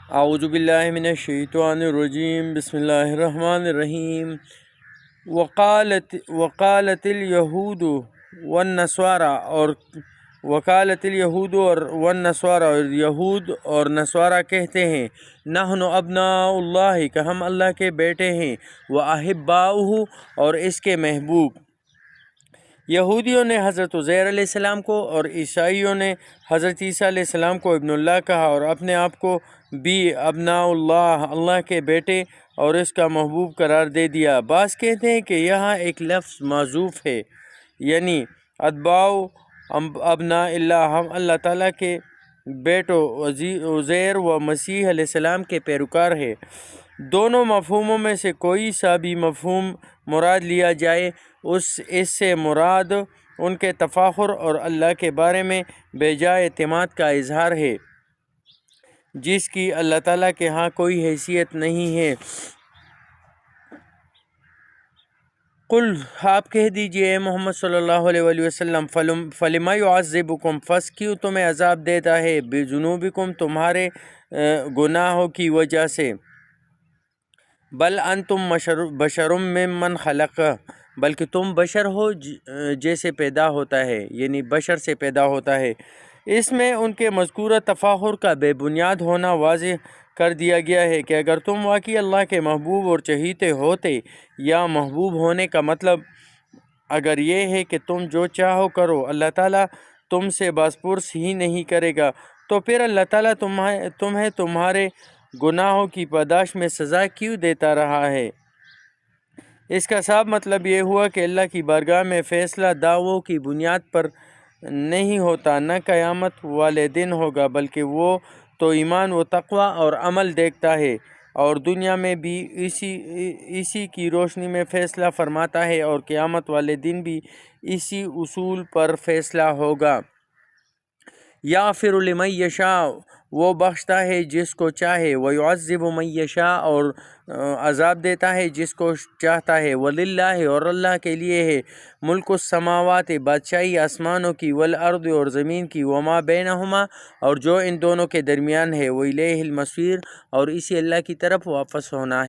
اعوذ باللہ من الشیطان الرجیم، بسم اللہ الرحمن الرحیم۔ وقالت الیہود والنصارى اور یہود اور نصارہ کہتے ہیں، نحن ابناء اللہ، کہ ہم اللہ کے بیٹے ہیں، واحباؤہ، اور اس کے محبوب۔ یہودیوں نے حضرت عزیر علیہ السلام کو اور عیسائیوں نے حضرت عیسیٰ علیہ السلام کو ابن اللہ کہا، اور اپنے آپ کو بھی ابناء اللہ، اللہ کے بیٹے اور اس کا محبوب قرار دے دیا۔ بعض کہتے ہیں کہ یہاں ایک لفظ معذوف ہے، یعنی اتباع ابناء اللہ، ہم اللہ تعالیٰ کے بیٹوں عزیر و مسیح علیہ السلام کے پیروکار ہیں۔ دونوں مفہوموں میں سے کوئی سا بھی مفہوم مراد لیا جائے، اس سے مراد ان کے تفاخر اور اللہ کے بارے میں بے جا اعتماد کا اظہار ہے، جس کی اللہ تعالیٰ کے ہاں کوئی حیثیت نہیں ہے۔ قل، آپ کہہ دیجئے اے محمد صلی اللہ علیہ وآلہ وسلم، فلما یعذبکم، پس کیوں تمہیں عذاب دیتا ہے، بذنوبکم، تمہارے گناہوں کی وجہ سے، بل انتم بشر ممن خلق، بلکہ تم بشر ہو جیسے پیدا ہوتا ہے، یعنی بشر سے پیدا ہوتا ہے۔ اس میں ان کے مذکورہ تفاخر کا بے بنیاد ہونا واضح کر دیا گیا ہے کہ اگر تم واقعی اللہ کے محبوب اور چہیتے ہوتے، یا محبوب ہونے کا مطلب اگر یہ ہے کہ تم جو چاہو کرو، اللہ تعالیٰ تم سے باز پرس ہی نہیں کرے گا، تو پھر اللہ تعالیٰ تمہیں تمہارے گناہوں کی پاداش میں سزا کیوں دیتا رہا ہے؟ اس کا صاف مطلب یہ ہوا کہ اللہ کی بارگاہ میں فیصلہ دعووں کی بنیاد پر نہیں ہوتا، نہ قیامت والے دن ہوگا، بلکہ وہ تو ایمان و تقوی اور عمل دیکھتا ہے، اور دنیا میں بھی اسی کی روشنی میں فیصلہ فرماتا ہے، اور قیامت والے دن بھی اسی اصول پر فیصلہ ہوگا۔ یغفر لمن یشاء، وہ بخشتا ہے جس کو چاہے، ویعذب من یشاء، اور عذاب دیتا ہے جس کو چاہتا ہے، وللہ، اور اللہ کے لیے ہے، ملک السماوات، بادشاہی آسمانوں کی، والارض، اور زمین کی، وما بینہما، اور جو ان دونوں کے درمیان ہے، وإلیہ المصیر، اور اسی اللہ کی طرف واپس ہونا ہے۔